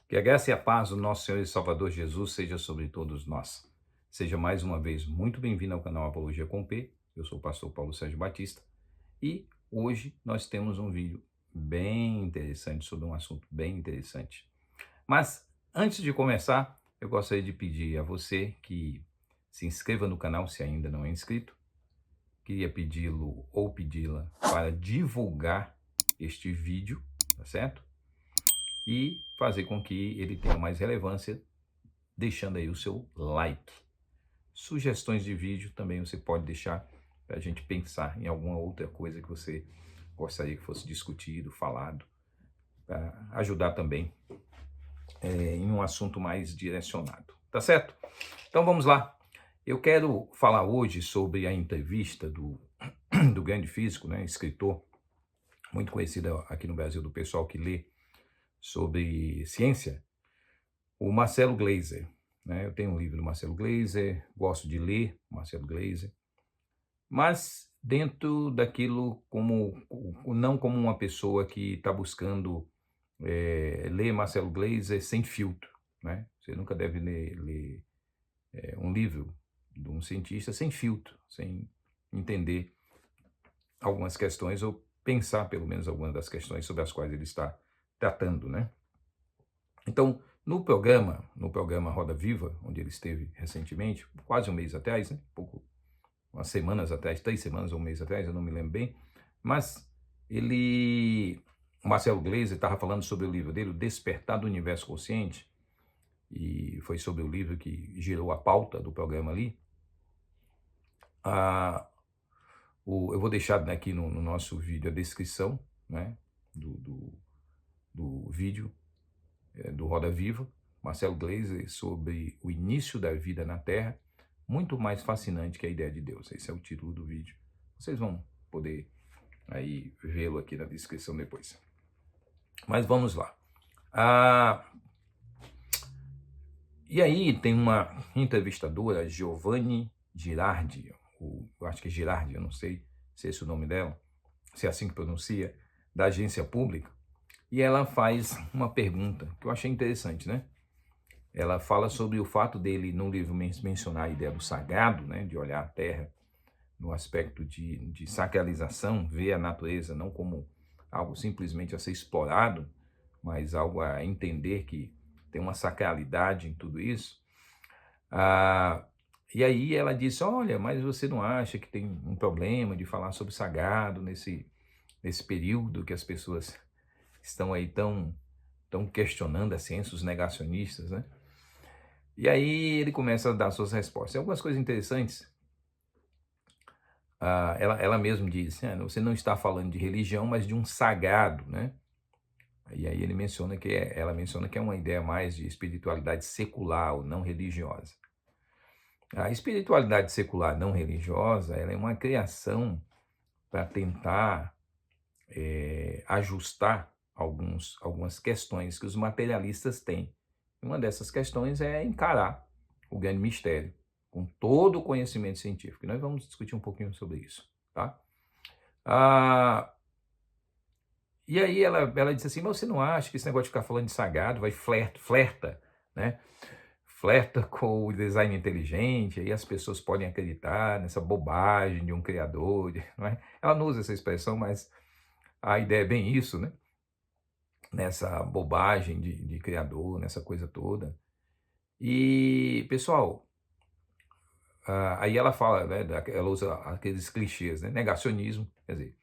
Que a graça e a paz do nosso Senhor e Salvador Jesus seja sobre todos nós. Seja mais uma vez muito bem-vindo ao canal Apologia com P. Eu sou o pastor Paulo Sérgio Batista e hoje nós temos um vídeo bem interessante sobre um assunto bem interessante. Mas antes de começar, eu gostaria de pedir a você que se inscreva no canal se ainda não é inscrito. Queria pedi-lo ou pedi-la para divulgar este vídeo, tá certo? E fazer com que ele tenha mais relevância, deixando aí o seu like. Sugestões de vídeo também você pode deixar para a gente pensar em alguma outra coisa que você gostaria que fosse discutido, falado, para ajudar também em um assunto mais direcionado. Tá certo? Então vamos lá. Eu quero falar hoje sobre a entrevista do grande físico, né, escritor, muito conhecido aqui no Brasil do pessoal que lê sobre ciência, o Marcelo Gleiser, né? Eu tenho um livro do Marcelo Gleiser, gosto de ler Marcelo Gleiser, mas dentro daquilo não como uma pessoa que está buscando ler Marcelo Gleiser sem filtro, né? Você nunca deve ler um livro de um cientista sem filtro, sem entender algumas questões ou pensar pelo menos algumas das questões sobre as quais ele está tratando, né? Então, no programa Roda Viva, onde ele esteve recentemente, quase um mês atrás, né? Umas semanas atrás, 3 semanas ou um mês atrás, eu não me lembro bem, mas o Marcelo Gleiser estava falando sobre o livro dele, O Despertar do Universo Consciente, e foi sobre o livro que girou a pauta do programa ali. Eu vou deixar aqui no nosso vídeo a descrição, né, do vídeo do Roda Viva, Marcelo Gleiser, sobre o início da vida na Terra, muito mais fascinante que a ideia de Deus. Esse é o título do vídeo. Vocês vão poder aí vê-lo aqui na descrição depois. Mas vamos lá. E aí tem uma entrevistadora, Giovanni Girardi, eu acho que é Girardi, eu não sei se é esse o nome dela, se é assim que pronuncia, da agência pública, e ela faz uma pergunta que eu achei interessante, né? Ela fala sobre o fato dele, no livro, mencionar a ideia do sagrado, né? De olhar a Terra no aspecto de sacralização, ver a natureza não como algo simplesmente a ser explorado, mas algo a entender que tem uma sacralidade em tudo isso. E aí ela disse, olha, mas você não acha que tem um problema de falar sobre sagrado nesse período que as pessoas estão aí tão questionando a ciência, os negacionistas, né? E aí ele começa a dar suas respostas. Tem algumas coisas interessantes. Ela mesma diz, você não está falando de religião, mas de um sagrado, né? E aí ela menciona que é uma ideia mais de espiritualidade secular ou não religiosa. A espiritualidade secular não religiosa, ela é uma criação para tentar ajustar algumas questões que os materialistas têm. Uma dessas questões é encarar o grande mistério com todo o conhecimento científico. E nós vamos discutir um pouquinho sobre isso, tá? E aí ela disse assim, mas você não acha que esse negócio de ficar falando de sagrado vai flerta, né? Flerta com o design inteligente, aí as pessoas podem acreditar nessa bobagem de um criador, não é? Ela não usa essa expressão, mas a ideia é bem isso, né? Nessa bobagem de criador, nessa coisa toda. E, pessoal, aí ela fala, né, ela usa aqueles clichês, né? Negacionismo, quer dizer,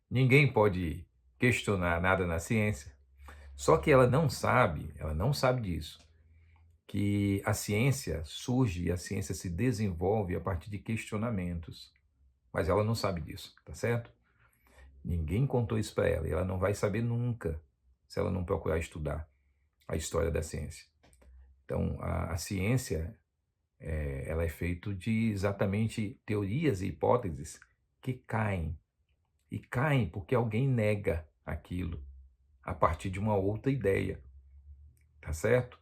ninguém pode questionar nada na ciência, só que ela não sabe disso, que a ciência surge e a ciência se desenvolve a partir de questionamentos, mas ela não sabe disso, tá certo? Ninguém contou isso para ela e ela não vai saber nunca se ela não procurar estudar a história da ciência. Então, a ciência, ela é feita de exatamente teorias e hipóteses que caem. E caem porque alguém nega aquilo a partir de uma outra ideia, tá certo?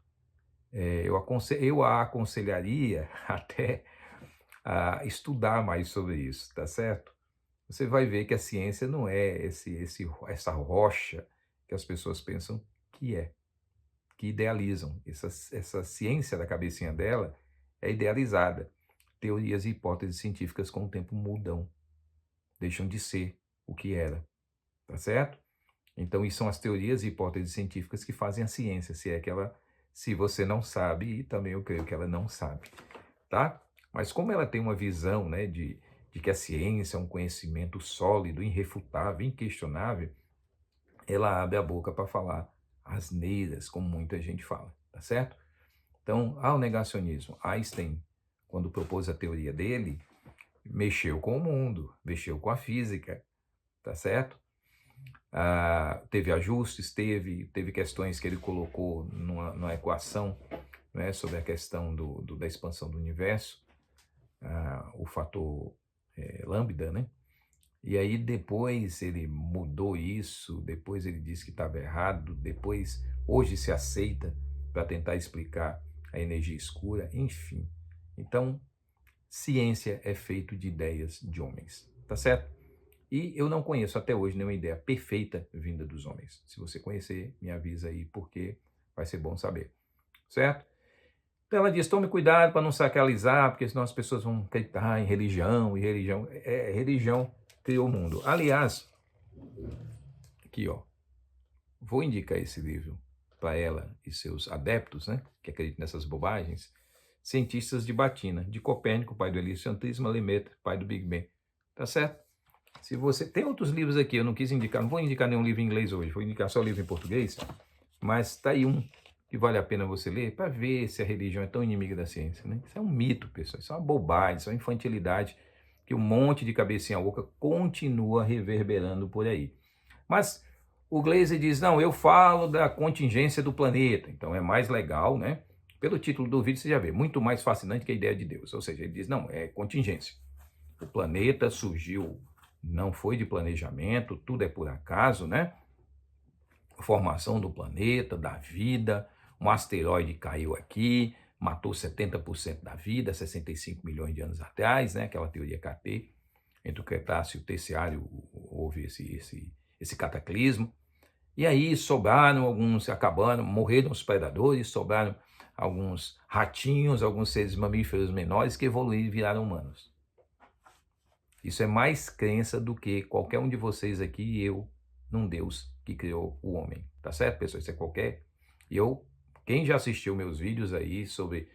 Eu a aconselharia até a estudar mais sobre isso, tá certo? Você vai ver que a ciência não é essa rocha que as pessoas pensam que é. que idealizam. Essa ciência da cabecinha dela é idealizada. Teorias e hipóteses científicas com o tempo mudam, deixam de ser o que era, tá certo? Então, isso são as teorias e hipóteses científicas que fazem a ciência, se você não sabe, e também eu creio que ela não sabe, tá? Mas como ela tem uma visão, né, de que a ciência é um conhecimento sólido, irrefutável, inquestionável, ela abre a boca para falar asneiras, como muita gente fala, tá certo? Então, ao negacionismo, Einstein, quando propôs a teoria dele, mexeu com o mundo, mexeu com a física, tá certo? Teve ajustes, teve questões que ele colocou numa equação, né, sobre a questão da expansão do universo, o fator lambda, né? E aí depois ele mudou isso, depois ele disse que estava errado, depois hoje se aceita para tentar explicar a energia escura, enfim. Então, ciência é feito de ideias de homens, tá certo? E eu não conheço até hoje nenhuma ideia perfeita vinda dos homens. Se você conhecer, me avisa aí, porque vai ser bom saber, certo? Então ela diz, tome cuidado para não sacralizar, porque senão as pessoas vão acreditar em religião, e religião criou o mundo. Aliás, aqui ó, vou indicar esse livro para ela e seus adeptos, né, que acreditam nessas bobagens, Cientistas de Batina, de Copérnico, pai do heliocentrismo, Lemaitre, pai do Big Bang, tá certo? Se você tem outros livros aqui, eu não quis indicar, não vou indicar nenhum livro em inglês hoje, vou indicar só livro em português, mas tá aí um que vale a pena você ler para ver se a religião é tão inimiga da ciência, né? Isso é um mito, pessoal, isso é uma bobagem, isso é uma infantilidade que um monte de cabecinha oca continua reverberando por aí. Mas o Glaser diz, não, eu falo da contingência do planeta, então é mais legal, né? Pelo título do vídeo você já vê, muito mais fascinante que a ideia de Deus, ou seja, ele diz, não, é contingência. O planeta surgiu, não foi de planejamento, tudo é por acaso, né? Formação do planeta, da vida, um asteroide caiu aqui, matou 70% da vida, 65 milhões de anos atrás, né? Aquela teoria KT, entre o Cretáceo e o Terciário houve esse cataclismo. E aí sobraram alguns, morreram os predadores, sobraram alguns ratinhos, alguns seres mamíferos menores que evoluíram e viraram humanos. Isso é mais crença do que qualquer um de vocês aqui e eu num Deus que criou o homem. Tá certo, pessoal? Isso é qualquer... Quem já assistiu meus vídeos aí sobre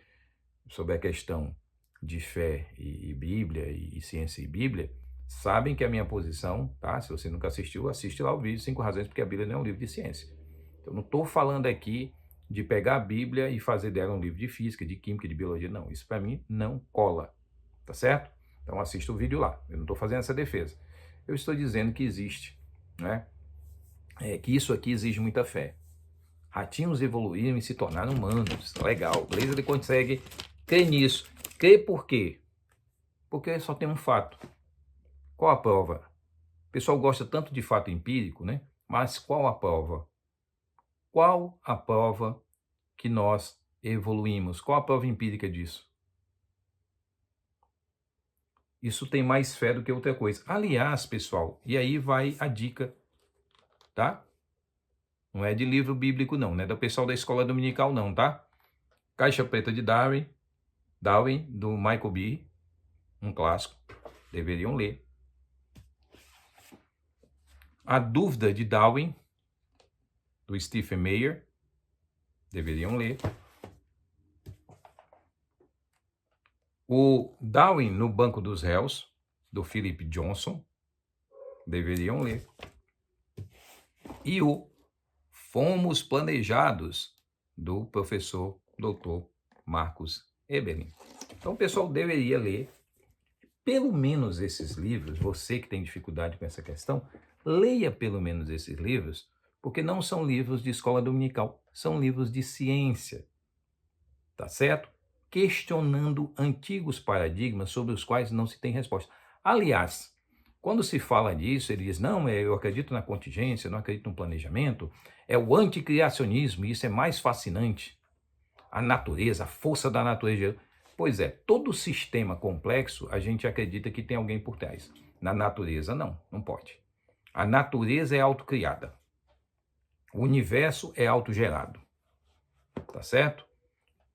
a questão de fé e Bíblia, e ciência e Bíblia, sabem que a minha posição, tá? Se você nunca assistiu, assiste lá o vídeo 5 razões porque a Bíblia não é um livro de ciência. Eu não estou falando aqui de pegar a Bíblia e fazer dela um livro de física, de química, de biologia, não. Isso para mim não cola, tá certo? Então assista o vídeo lá. Eu não estou fazendo essa defesa. Eu estou dizendo que existe, né? Que isso aqui exige muita fé. Ratinhos evoluíram e se tornaram humanos. Legal. O Glaser ele consegue crer nisso. Crer por quê? Porque só tem um fato. Qual a prova? O pessoal gosta tanto de fato empírico, né? Mas qual a prova? Qual a prova que nós evoluímos? Qual a prova empírica disso? Isso tem mais fé do que outra coisa. Aliás, pessoal, e aí vai a dica, tá? Não é de livro bíblico, não. Não é do pessoal da escola dominical, não, tá? Caixa Preta de Darwin, do Michael Behe, um clássico. Deveriam ler. A Dúvida de Darwin, do Stephen Meyer. Deveriam ler. O Darwin no Banco dos Réus, do Philip Johnson. Deveriam ler. E o Fomos Planejados, do professor Dr. Marcos Eberlin. Então o pessoal deveria ler pelo menos esses livros. Você que tem dificuldade com essa questão, leia pelo menos esses livros, porque não são livros de escola dominical, são livros de ciência, tá certo? Questionando antigos paradigmas sobre os quais não se tem resposta. Aliás, quando se fala disso, ele diz, não, eu acredito na contingência, não acredito no planejamento, é o anticriacionismo, e isso é mais fascinante. A natureza, a força da natureza. Pois é, todo sistema complexo, a gente acredita que tem alguém por trás. Na natureza, não pode. A natureza é autocriada. O universo é autogerado. tá certo?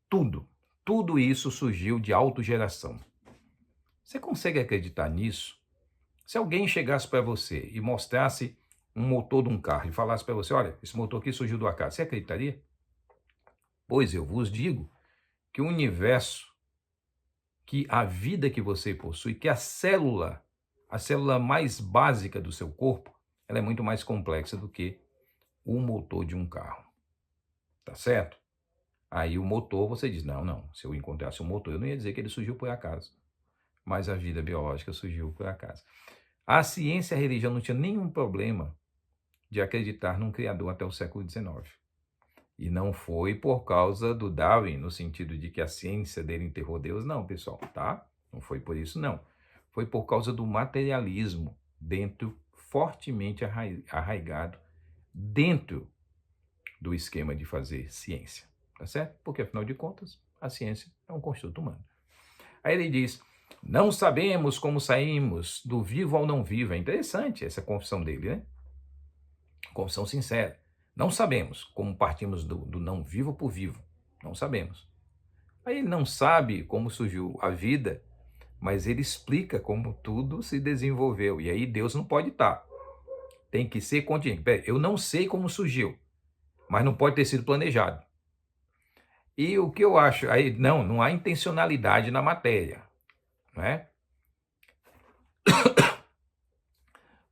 Tudo isso surgiu de autogeração. Você consegue acreditar nisso? Se alguém chegasse para você e mostrasse um motor de um carro e falasse para você, olha, esse motor aqui surgiu do acaso, você acreditaria? Pois eu vos digo que o universo, que a vida que você possui, que a célula mais básica do seu corpo, ela é muito mais complexa do que o motor de um carro, tá certo? Aí o motor, você diz, não, se eu encontrasse um motor, eu não ia dizer que ele surgiu por acaso, mas a vida biológica surgiu por acaso. A ciência e a religião não tinham nenhum problema de acreditar num criador até o século XIX. E não foi por causa do Darwin, no sentido de que a ciência dele enterrou Deus, não, pessoal, tá? Não foi por isso, não. Foi por causa do materialismo fortemente arraigado dentro do esquema de fazer ciência, tá certo? Porque, afinal de contas, a ciência é um construto humano. Aí ele diz, não sabemos como saímos do vivo ao não vivo. É interessante essa confissão dele, né? Confissão sincera. Não sabemos como partimos do não vivo para o vivo. Não sabemos. Aí ele não sabe como surgiu a vida, mas ele explica como tudo se desenvolveu. E aí Deus não pode estar. Tem que ser contingente. Eu não sei como surgiu, mas não pode ter sido planejado. E o que eu acho? Aí não há intencionalidade na matéria, não é?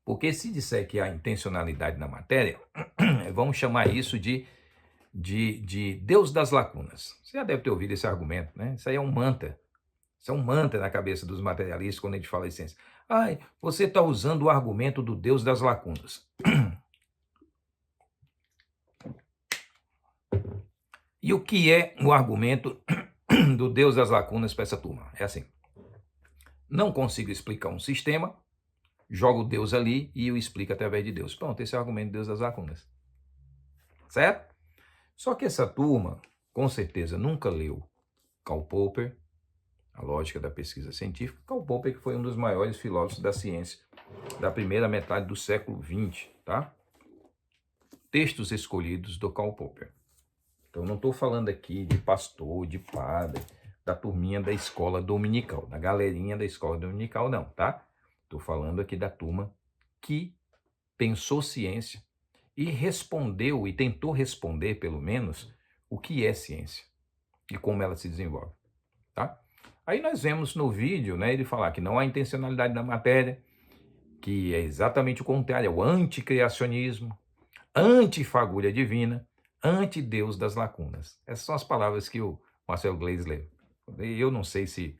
Porque se disser que há intencionalidade na matéria, vamos chamar isso de Deus das lacunas. Você já deve ter ouvido esse argumento, né? Isso aí é um mantra. Isso é um mantra na cabeça dos materialistas quando a gente fala de ciência. Ai, você está usando o argumento do Deus das lacunas. E o que é o argumento do Deus das lacunas para essa turma? É assim. Não consigo explicar um sistema, jogo Deus ali e o explico através de Deus. Pronto, esse é o argumento de Deus das lacunas. Certo? Só que essa turma, com certeza, nunca leu Karl Popper, A Lógica da Pesquisa Científica. Karl Popper, que foi um dos maiores filósofos da ciência da primeira metade do século XX, tá? Textos escolhidos do Karl Popper. Então, não estou falando aqui de pastor, de padre, da turminha da escola dominical, da galerinha da escola dominical, não, tá? Estou falando aqui da turma que pensou ciência e respondeu, e tentou responder, pelo menos, o que é ciência e como ela se desenvolve, tá? Aí nós vemos no vídeo, né, ele falar que não há intencionalidade na matéria, que é exatamente o contrário, é o anticriacionismo, antifagulha divina, anti-Deus das lacunas. Essas são as palavras que o Marcel Gleis leu. Eu não sei se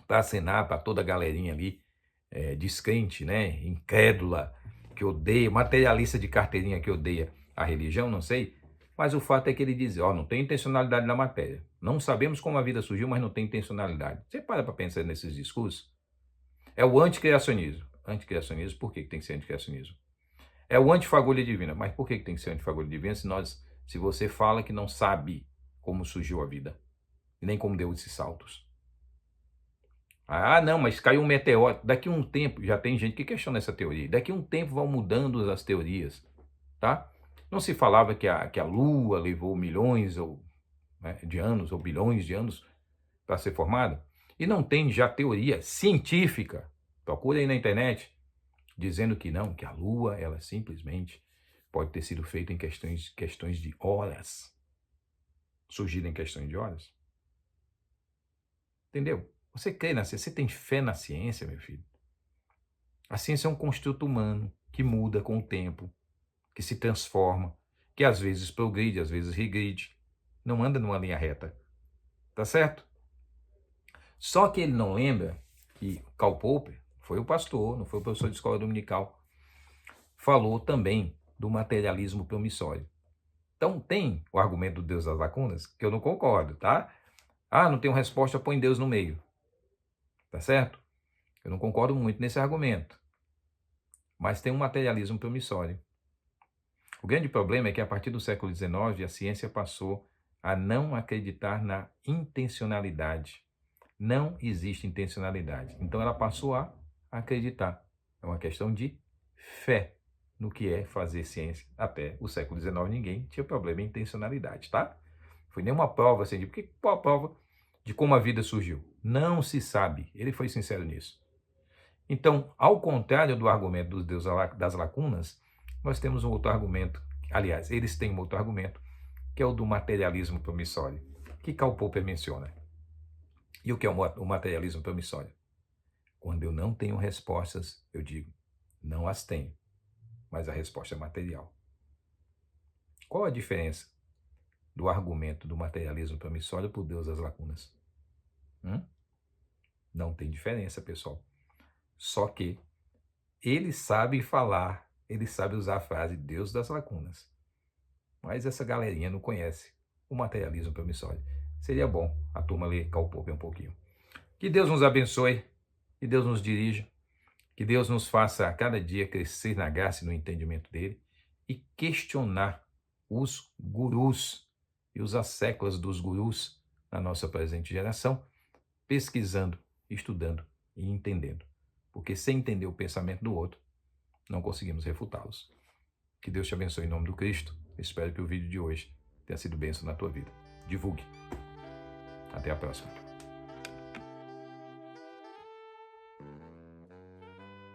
para acenar para toda a galerinha ali, descrente, né, incrédula, que odeia, materialista de carteirinha que odeia a religião, não sei, mas o fato é que ele diz, não tem intencionalidade na matéria. Não sabemos como a vida surgiu, mas não tem intencionalidade. Você para pensar nesses discursos? É o anticriacionismo. Anticriacionismo, por que tem que ser anticriacionismo? É o antifagulha divina. Mas por que tem que ser antifagulha divina se você fala que não sabe como surgiu a vida? Nem como deu esses saltos? Ah, não, mas caiu um meteoro. Daqui a um tempo, já tem gente que questiona essa teoria. Daqui a um tempo vão mudando as teorias, tá? Não se falava que a Lua levou milhões de anos, ou bilhões de anos para ser formada? E não tem já teoria científica, procura aí na internet, dizendo que não, que a Lua, ela simplesmente pode ter sido feita em questões de horas. Surgida em questões de horas. Entendeu? Você crê na ciência? Você tem fé na ciência, meu filho? A ciência é um construto humano que muda com o tempo, que se transforma, que às vezes progride, às vezes regride. Não anda numa linha reta. Tá certo? Só que ele não lembra que Karl Popper foi o pastor, não foi o professor de escola dominical, falou também do materialismo promissório. Então tem o argumento do Deus das lacunas, que eu não concordo, tá? Não tem resposta, põe Deus no meio. Tá certo? Eu não concordo muito nesse argumento. Mas tem um materialismo promissório. O grande problema é que a partir do século XIX a ciência passou a não acreditar na intencionalidade. Não existe intencionalidade. Então ela passou a acreditar. É uma questão de fé no que é fazer ciência. Até o século XIX ninguém tinha problema em intencionalidade, tá? Foi nenhuma prova assim, porque qual a prova de como a vida surgiu? Não se sabe. Ele foi sincero nisso. Então, ao contrário do argumento dos deuses das lacunas, nós temos um outro argumento. Aliás, eles têm um outro argumento, que é o do materialismo promissório, que Karl Popper menciona. E o que é o materialismo promissório? Quando eu não tenho respostas, eu digo, não as tenho, mas a resposta é material. Qual a diferença do argumento do materialismo promissório para o Deus das lacunas? Não tem diferença, pessoal. Só que ele sabe falar, ele sabe usar a frase Deus das lacunas. Mas essa galerinha não conhece o materialismo promissório. Seria bom a turma ler Karl Popper um pouquinho. Que Deus nos abençoe, que Deus nos dirija, que Deus nos faça a cada dia crescer na graça e no entendimento dele e questionar os gurus e os asséculas dos gurus na nossa presente geração, pesquisando, estudando e entendendo. Porque sem entender o pensamento do outro, não conseguimos refutá-los. Que Deus te abençoe em nome do Cristo. Espero que o vídeo de hoje tenha sido bênção na tua vida. Divulgue. Até a próxima.